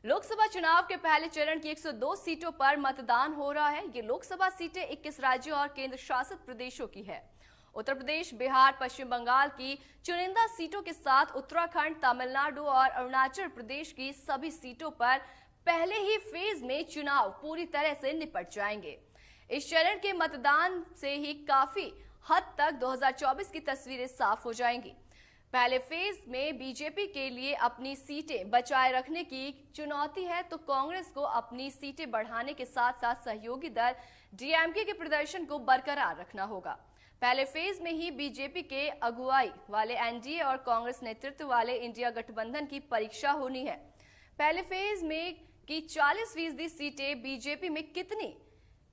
लोकसभा चुनाव के पहले चरण की 102 सीटों पर मतदान हो रहा है। ये लोकसभा सीटें 21 राज्यों और केंद्र शासित प्रदेशों की है। उत्तर प्रदेश, बिहार, पश्चिम बंगाल की चुनिंदा सीटों के साथ उत्तराखंड, तमिलनाडु और अरुणाचल प्रदेश की सभी सीटों पर पहले ही फेज में चुनाव पूरी तरह से निपट जाएंगे। इस चरण के मतदान से ही काफी हद तक 2024 की तस्वीरें साफ हो जाएंगी। पहले फेज में बीजेपी के लिए अपनी सीटें बचाए रखने की चुनौती है, तो कांग्रेस को अपनी सीटें बढ़ाने के साथ साथ सहयोगी दल डीएमके के प्रदर्शन को बरकरार रखना होगा। पहले फेज में ही बीजेपी के अगुवाई वाले एनडीए और कांग्रेस नेतृत्व वाले इंडिया गठबंधन की परीक्षा होनी है। पहले फेज में की 40% सीटें बीजेपी में कितनी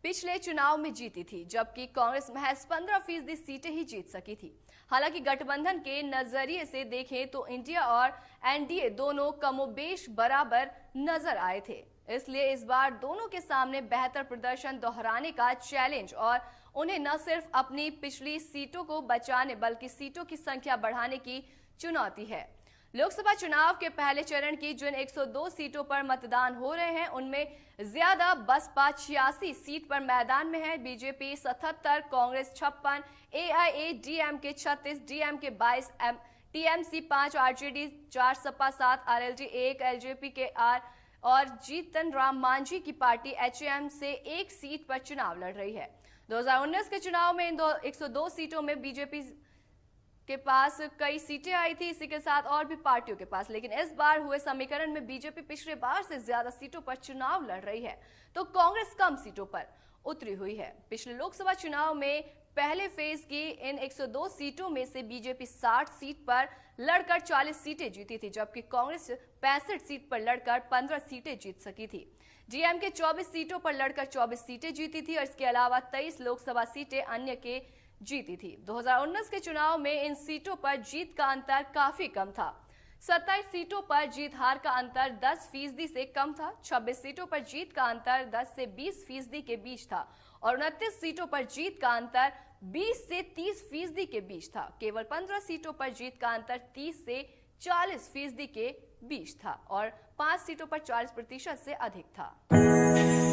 पिछले चुनाव में जीती थी, जबकि कांग्रेस महज 15% सीटें ही जीत सकी थी। हालांकि गठबंधन के नजरिए से देखें तो इंडिया और एनडीए दोनों कमोबेश बराबर नजर आए थे, इसलिए इस बार दोनों के सामने बेहतर प्रदर्शन दोहराने का चैलेंज और उन्हें न सिर्फ अपनी पिछली सीटों को बचाने बल्कि सीटों की संख्या बढ़ाने की चुनौती है। लोकसभा चुनाव के पहले चरण की जिन 102 सीटों पर मतदान हो रहे हैं, उनमें ज्यादा बसपा 86 सीट पर मैदान में है। BJP 77, Congress 56, AIADMK 36, DMK 22, TMC 5, RJD 4, Sapa 7, RLD 1, LJP के आर और जीतन राम मांझी की पार्टी एचएम से एक सीट पर चुनाव लड़ रही है। 2019 के चुनाव में इन 102 सीटों में बीजेपी के पास कई सीटें आई थी, इसी के साथ और भी पार्टियों के पास, लेकिन इस बार हुए समीकरण में बीजेपी पिछले बार से ज्यादा सीटों पर चुनाव लड़ रही है, तो कांग्रेस कम सीटों पर उतरी हुई है। पिछले लोकसभा चुनाव में पहले फेज की इन 102 सीटों में से बीजेपी 60 सीट पर लड़कर 40 सीटें जीती थी, जबकि कांग्रेस 65 सीट पर लड़कर 15 सीटें जीत सकी थी। डीएमके 24 सीटों पर लड़कर 24 सीटें जीती थी और इसके अलावा 23 लोकसभा सीटें अन्य के जीती थी। 2019 के चुनाव में इन सीटों पर जीत का अंतर काफी कम था। 27 सीटों पर जीत हार का अंतर 10% से कम था। 26 सीटों पर जीत का अंतर 10 से 20% के बीच था और 29 सीटों पर जीत का अंतर 20 से 30% के बीच था। केवल 15 सीटों पर जीत का अंतर 30 से 40% के बीच था और 5 सीटों पर 40% से अधिक था।